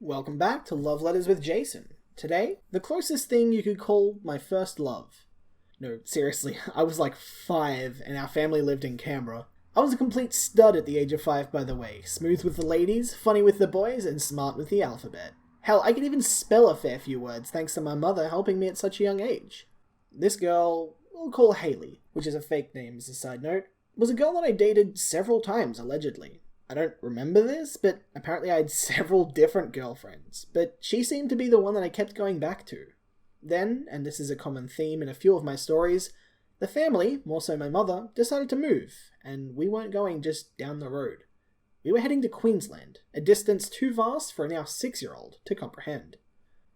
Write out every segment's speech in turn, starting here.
Welcome back to Love Letters with Jason. Today, the closest thing you could call my first love. No, seriously, I was like 5 and our family lived in Canberra. I was a complete stud at the age of 5, by the way. Smooth with the ladies, funny with the boys, and smart with the alphabet. Hell, I could even spell a fair few words thanks to my mother helping me at such a young age. This girl, we'll call Hayley, which is a fake name as a side note, was a girl that I dated several times, allegedly. I don't remember this, but apparently I had several different girlfriends, but she seemed to be the one that I kept going back to. Then, and this is a common theme in a few of my stories, the family, more so my mother, decided to move, and we weren't going just down the road. We were heading to Queensland, a distance too vast for a now 6-year-old to comprehend.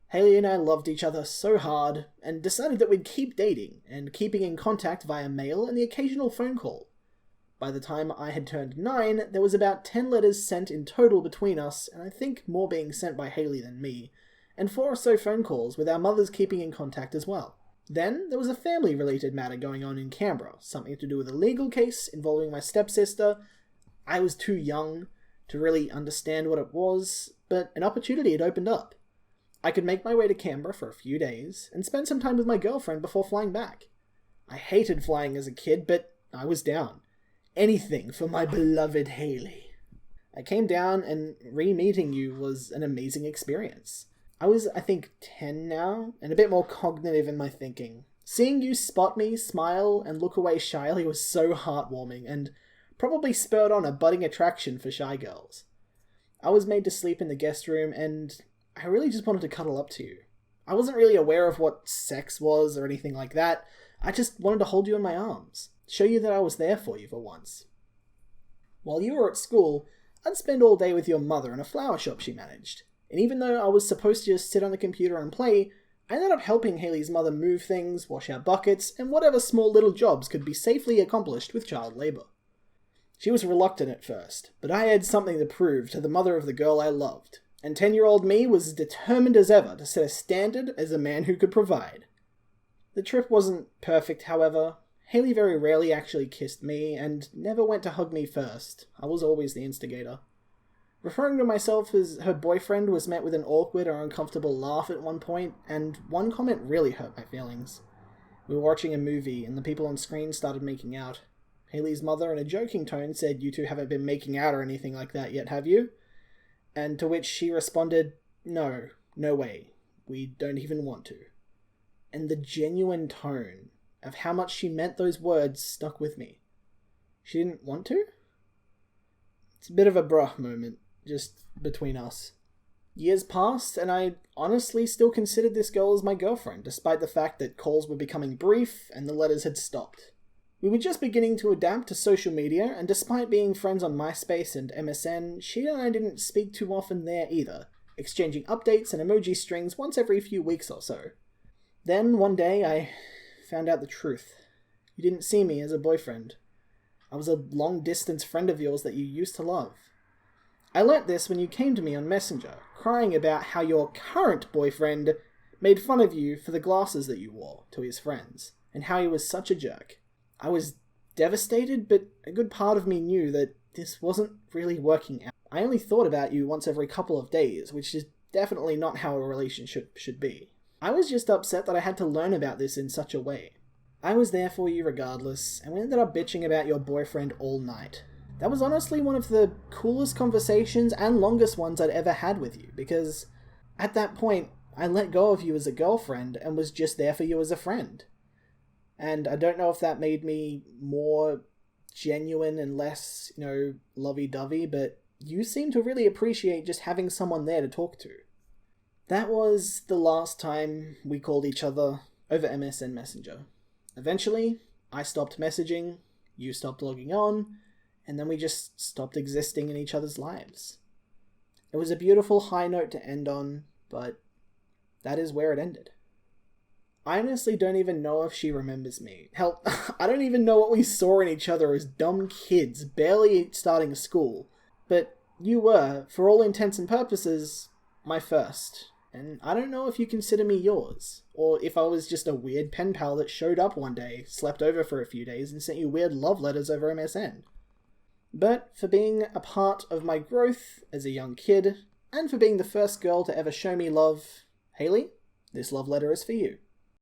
Hayley and I loved each other so hard, and decided that we'd keep dating, and keeping in contact via mail and the occasional phone call. By the time I had turned 9, there was about 10 letters sent in total between us, and I think more being sent by Hayley than me, and 4 or so phone calls with our mothers keeping in contact as well. Then, there was a family-related matter going on in Canberra, something to do with a legal case involving my stepsister. I was too young to really understand what it was, but an opportunity had opened up. I could make my way to Canberra for a few days, and spend some time with my girlfriend before flying back. I hated flying as a kid, but I was down. Anything for my beloved Hayley. I came down, and re-meeting you was an amazing experience. I was, I think, 10 now, and a bit more cognitive in my thinking. Seeing you spot me, smile, and look away shyly was so heartwarming, and probably spurred on a budding attraction for shy girls. I was made to sleep in the guest room, and I really just wanted to cuddle up to you. I wasn't really aware of what sex was or anything like that. I just wanted to hold you in my arms. Show you that I was there for you for once. While you were at school, I'd spend all day with your mother in a flower shop she managed. And even though I was supposed to just sit on the computer and play, I ended up helping Hayley's mother move things, wash out buckets, and whatever small little jobs could be safely accomplished with child labour. She was reluctant at first, but I had something to prove to the mother of the girl I loved, and 10-year-old me was as determined as ever to set a standard as a man who could provide. The trip wasn't perfect, however. Hayley very rarely actually kissed me, and never went to hug me first. I was always the instigator. Referring to myself as her boyfriend was met with an awkward or uncomfortable laugh at one point, and one comment really hurt my feelings. We were watching a movie, and the people on screen started making out. Hayley's mother, in a joking tone, said, "You two haven't been making out or anything like that yet, have you?" And to which she responded, "No, no way. We don't even want to." And the genuine tone of how much she meant those words stuck with me. She didn't want to? It's a bit of a bruh moment, just between us. Years passed, and I honestly still considered this girl as my girlfriend, despite the fact that calls were becoming brief and the letters had stopped. We were just beginning to adapt to social media, and despite being friends on MySpace and MSN, she and I didn't speak too often there either, exchanging updates and emoji strings once every few weeks or so. Then, one day, I found out the truth. You didn't see me as a boyfriend. I was a long-distance friend of yours that you used to love. I learnt this when you came to me on Messenger, crying about how your current boyfriend made fun of you for the glasses that you wore to his friends, and how he was such a jerk. I was devastated, but a good part of me knew that this wasn't really working out. I only thought about you once every couple of days, which is definitely not how a relationship should be. I was just upset that I had to learn about this in such a way. I was there for you regardless, and we ended up bitching about your boyfriend all night. That was honestly one of the coolest conversations and longest ones I'd ever had with you, because at that point, I let go of you as a girlfriend and was just there for you as a friend. And I don't know if that made me more genuine and less, lovey-dovey, but you seem to really appreciate just having someone there to talk to. That was the last time we called each other over MSN Messenger. Eventually, I stopped messaging, you stopped logging on, and then we just stopped existing in each other's lives. It was a beautiful high note to end on, but that is where it ended. I honestly don't even know if she remembers me. Hell, I don't even know what we saw in each other as dumb kids, barely starting school. But you were, for all intents and purposes, my first. And I don't know if you consider me yours, or if I was just a weird pen pal that showed up one day, slept over for a few days, and sent you weird love letters over MSN. But for being a part of my growth as a young kid, and for being the first girl to ever show me love. Haley, this love letter is for you.